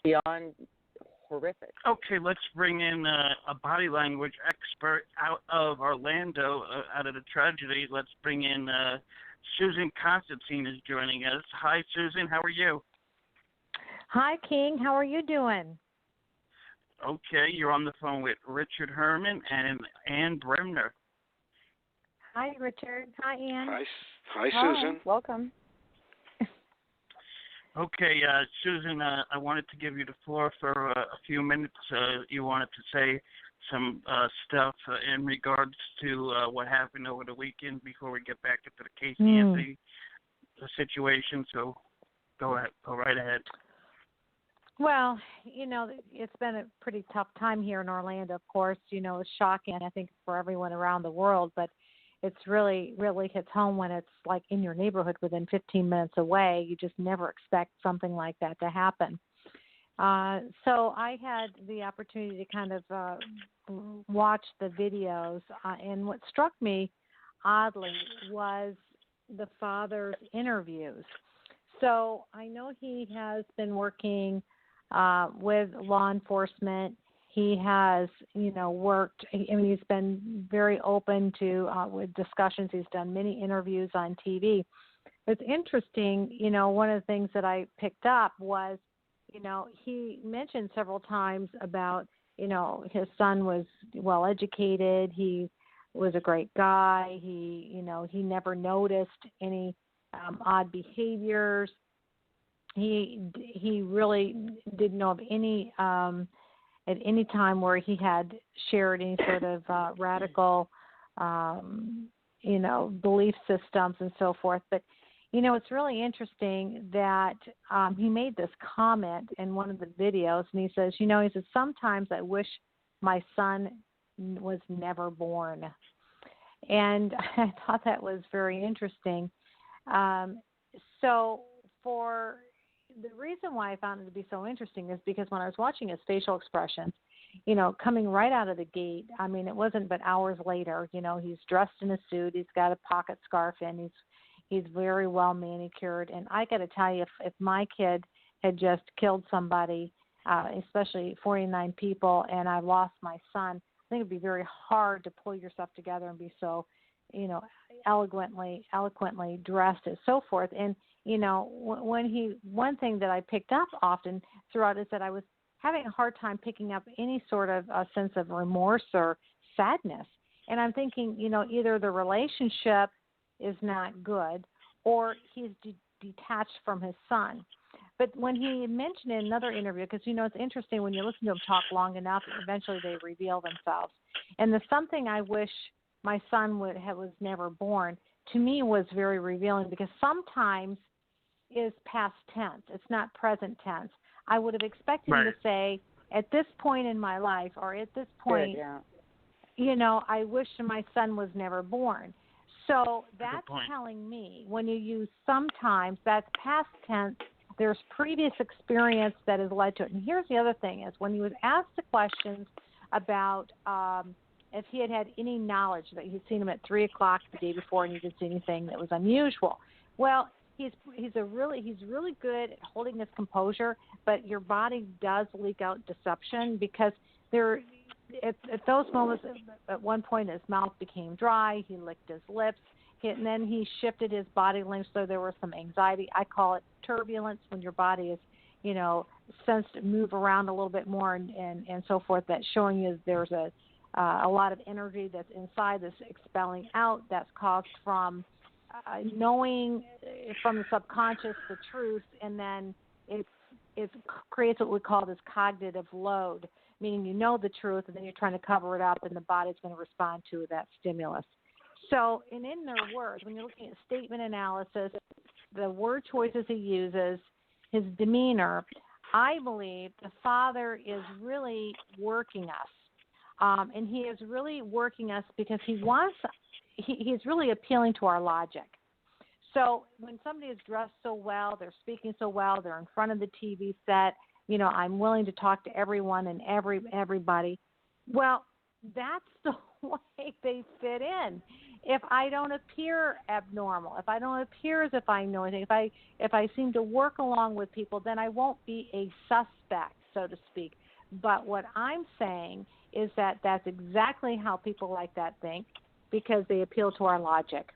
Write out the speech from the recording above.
beyond horrific. Okay, let's bring in a body language expert out of Orlando, out of the tragedy. Let's bring in Susan Constantine is joining us. Hi, Susan. How are you? Hi, King. How are you doing? Okay, you're on the phone with Richard Herman and Ann Bremner. Hi, Richard. Hi, Ann. Hi, Susan. Welcome. Okay, Susan, I wanted to give you the floor for a few minutes. You wanted to say some stuff in regards to what happened over the weekend before we get back into the Casey Anthony situation. So go ahead, go right ahead. Well, it's been a pretty tough time here in Orlando, of course. It's shocking, I think, for everyone around the world, but it's really hits home when it's like in your neighborhood within 15 minutes away. You just never expect something like that to happen. So I had the opportunity to kind of watch the videos, and what struck me oddly was the father's interviews. So I know he has been working with law enforcement. He has, worked. He's been very open to with discussions. He's done many interviews on TV. It's interesting. One of the things that I picked up was, he mentioned several times about, his son was well educated. He was a great guy. He never noticed any odd behaviors. He really didn't know of any at any time where he had shared any sort of radical, belief systems and so forth. But, it's really interesting that he made this comment in one of the videos, and he says, sometimes I wish my son was never born. And I thought that was very interesting. So for the reason why I found it to be so interesting is because when I was watching his facial expressions, coming right out of the gate, it wasn't but hours later, he's dressed in a suit, he's got a pocket scarf in, he's very well manicured. And I got to tell you, if my kid had just killed somebody, especially 49 people, and I lost my son, I think it'd be very hard to pull yourself together and be so, eloquently dressed and so forth. And one thing that I picked up often throughout is that I was having a hard time picking up any sort of a sense of remorse or sadness. And I'm thinking, either the relationship is not good or he's detached from his son. But when he mentioned in another interview, because, it's interesting when you listen to him talk long enough, eventually they reveal themselves. And the something I wish my son was never born, to me was very revealing, because sometimes is past tense. It's not present tense. I would have expected him to say, at this point in my life, or at this point, I wish my son was never born. So that's telling me when you use sometimes, that's past tense. There's previous experience that has led to it. And here's the other thing is when he was asked the questions about if he had any knowledge that he'd seen him at 3 o'clock the day before and he didn't see anything that was unusual. Well, he's really good at holding his composure, but your body does leak out deception, because at those moments, at one point his mouth became dry, he licked his lips, and then he shifted his body language, so there was some anxiety. I call it turbulence, when your body is, sensed to move around a little bit more and so forth. That's showing you there's a lot of energy that's inside that's expelling out, that's caused from knowing from the subconscious the truth, and then it creates what we call this cognitive load, meaning you know the truth and then you're trying to cover it up, and the body's going to respond to that stimulus. So, and in their words, when you're looking at statement analysis, the word choices he uses, his demeanor, I believe the father is really working us. And he is really working us because he's really appealing to our logic. So when somebody is dressed so well, they're speaking so well, they're in front of the TV set, I'm willing to talk to everyone and everybody. Well, that's the way they fit in. if I don't appear abnormal, if I don't appear as if I know anything, if I seem to work along with people, then I won't be a suspect, so to speak. But what I'm saying is that that's exactly how people like that think, because they appeal to our logic.